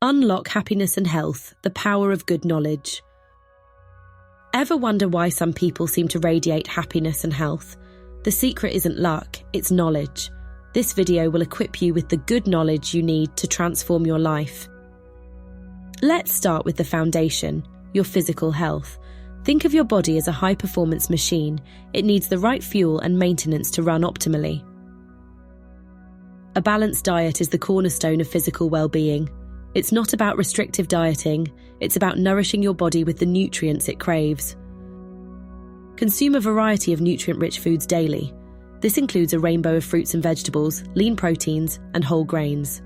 Unlock happiness and health, the power of good knowledge. Ever wonder why some people seem to radiate happiness and health? The secret isn't luck, it's knowledge. This video will equip you with the good knowledge you need to transform your life. Let's start with the foundation, your physical health. Think of your body as a high-performance machine. It needs the right fuel and maintenance to run optimally. A balanced diet is the cornerstone of physical well-being. It's not about restrictive dieting, it's about nourishing your body with the nutrients it craves. Consume a variety of nutrient-rich foods daily. This includes a rainbow of fruits and vegetables, lean proteins, and whole grains.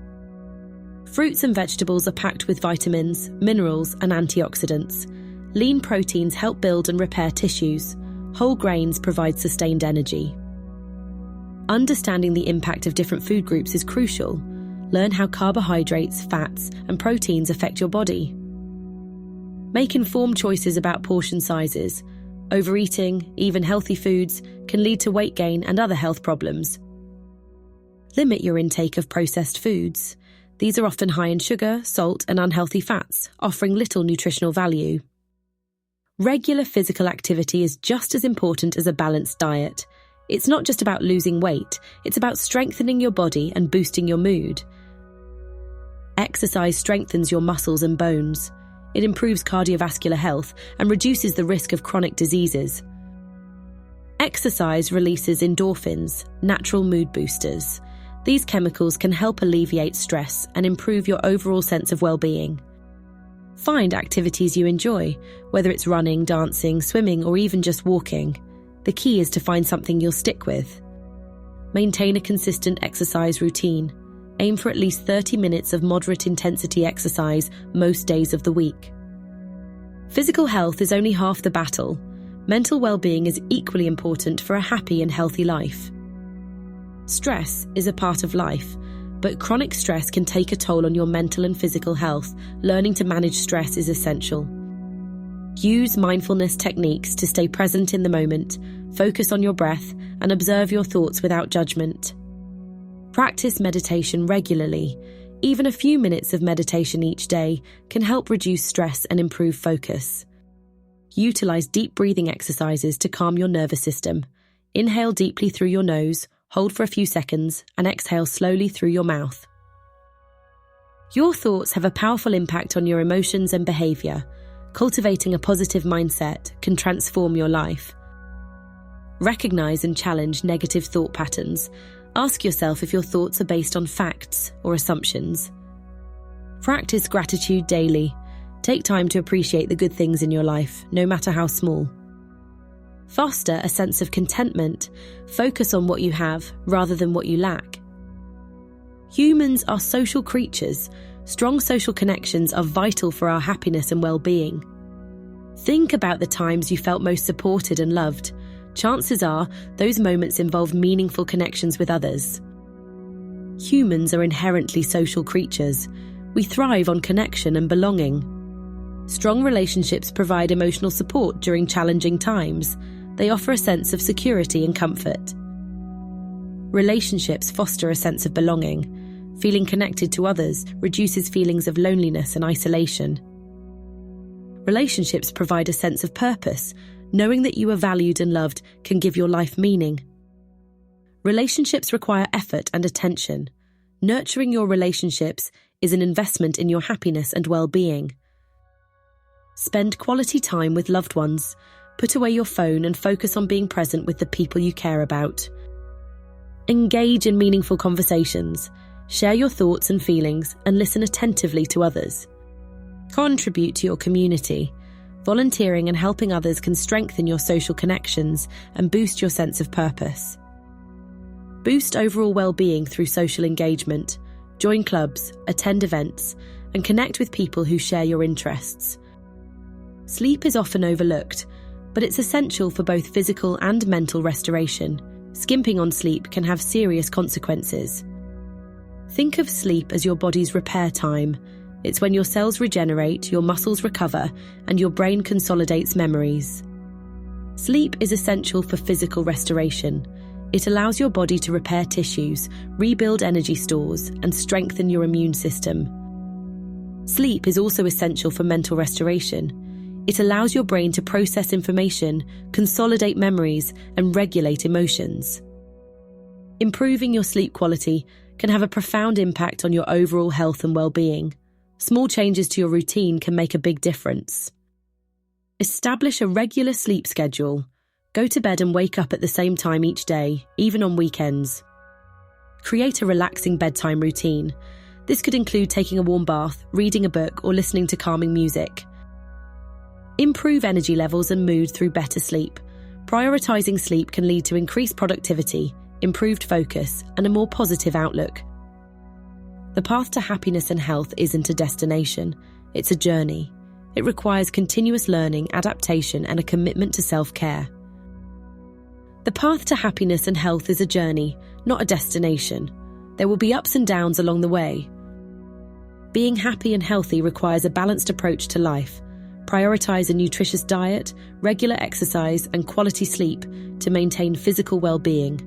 Fruits and vegetables are packed with vitamins, minerals, and antioxidants. Lean proteins help build and repair tissues. Whole grains provide sustained energy. Understanding the impact of different food groups is crucial. Learn how carbohydrates, fats, and proteins affect your body. Make informed choices about portion sizes. Overeating, even healthy foods, can lead to weight gain and other health problems. Limit your intake of processed foods. These are often high in sugar, salt, and unhealthy fats, offering little nutritional value. Regular physical activity is just as important as a balanced diet. It's not just about losing weight, it's about strengthening your body and boosting your mood. Exercise strengthens your muscles and bones. It improves cardiovascular health and reduces the risk of chronic diseases. Exercise releases endorphins, natural mood boosters. These chemicals can help alleviate stress and improve your overall sense of well-being. Find activities you enjoy, whether it's running, dancing, swimming, or even just walking. The key is to find something you'll stick with. Maintain a consistent exercise routine. Aim for at least 30 minutes of moderate intensity exercise most days of the week. Physical health is only half the battle. Mental well-being is equally important for a happy and healthy life. Stress is a part of life, but chronic stress can take a toll on your mental and physical health. Learning to manage stress is essential. Use mindfulness techniques to stay present in the moment, focus on your breath, and observe your thoughts without judgment. Practice meditation regularly. Even a few minutes of meditation each day can help reduce stress and improve focus. Utilize deep breathing exercises to calm your nervous system. Inhale deeply through your nose, hold for a few seconds, and exhale slowly through your mouth. Your thoughts have a powerful impact on your emotions and behavior. Cultivating a positive mindset can transform your life. Recognize and challenge negative thought patterns. Ask yourself if your thoughts are based on facts or assumptions. Practice gratitude daily. Take time to appreciate the good things in your life, no matter how small. Foster a sense of contentment. Focus on what you have rather than what you lack. Humans are social creatures. Strong social connections are vital for our happiness and well-being. Think about the times you felt most supported and loved. Chances are, those moments involve meaningful connections with others. Humans are inherently social creatures. We thrive on connection and belonging. Strong relationships provide emotional support during challenging times. They offer a sense of security and comfort. Relationships foster a sense of belonging. Feeling connected to others reduces feelings of loneliness and isolation. Relationships provide a sense of purpose. Knowing that you are valued and loved can give your life meaning. Relationships require effort and attention. Nurturing your relationships is an investment in your happiness and well-being. Spend quality time with loved ones. Put away your phone and focus on being present with the people you care about. Engage in meaningful conversations. Share your thoughts and feelings and listen attentively to others. Contribute to your community. Volunteering and helping others can strengthen your social connections and boost your sense of purpose. Boost overall well-being through social engagement. Join clubs, attend events, and connect with people who share your interests. Sleep is often overlooked, but it's essential for both physical and mental restoration. Skimping on sleep can have serious consequences. Think of sleep as your body's repair time. It's when your cells regenerate, your muscles recover, and your brain consolidates memories. Sleep is essential for physical restoration. It allows your body to repair tissues, rebuild energy stores, and strengthen your immune system. Sleep is also essential for mental restoration. It allows your brain to process information, consolidate memories, and regulate emotions. Improving your sleep quality can have a profound impact on your overall health and well-being. Small changes to your routine can make a big difference. Establish a regular sleep schedule. Go to bed and wake up at the same time each day, even on weekends. Create a relaxing bedtime routine. This could include taking a warm bath, reading a book, or listening to calming music. Improve energy levels and mood through better sleep. Prioritizing sleep can lead to increased productivity, improved focus, and a more positive outlook. The path to happiness and health isn't a destination, it's a journey. It requires continuous learning, adaptation, and a commitment to self-care. The path to happiness and health is a journey, not a destination. There will be ups and downs along the way. Being happy and healthy requires a balanced approach to life. Prioritize a nutritious diet, regular exercise, and quality sleep to maintain physical well-being.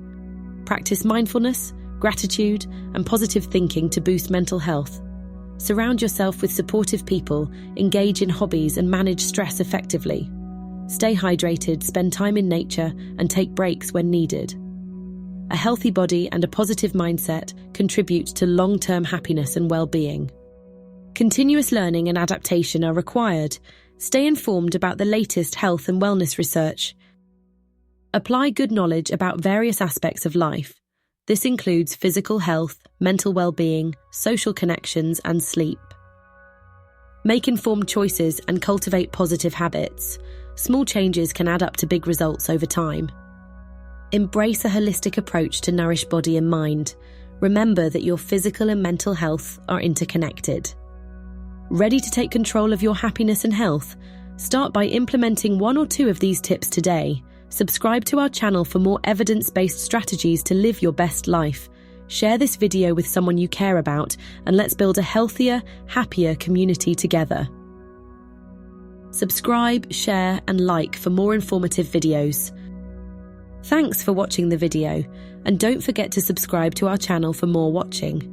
Practice mindfulness, gratitude, and positive thinking to boost mental health. Surround yourself with supportive people, engage in hobbies, and manage stress effectively. Stay hydrated, spend time in nature, and take breaks when needed. A healthy body and a positive mindset contribute to long-term happiness and well-being. Continuous learning and adaptation are required. Stay informed about the latest health and wellness research. Apply good knowledge about various aspects of life. This includes physical health, mental well-being, social connections, and sleep. Make informed choices and cultivate positive habits. Small changes can add up to big results over time. Embrace a holistic approach to nourish body and mind. Remember that your physical and mental health are interconnected. Ready to take control of your happiness and health? Start by implementing one or two of these tips today. Subscribe to our channel for more evidence-based strategies to live your best life. Share this video with someone you care about, and let's build a healthier, happier community together. Subscribe, share, and like for more informative videos. Thanks for watching the video, and don't forget to subscribe to our channel for more watching.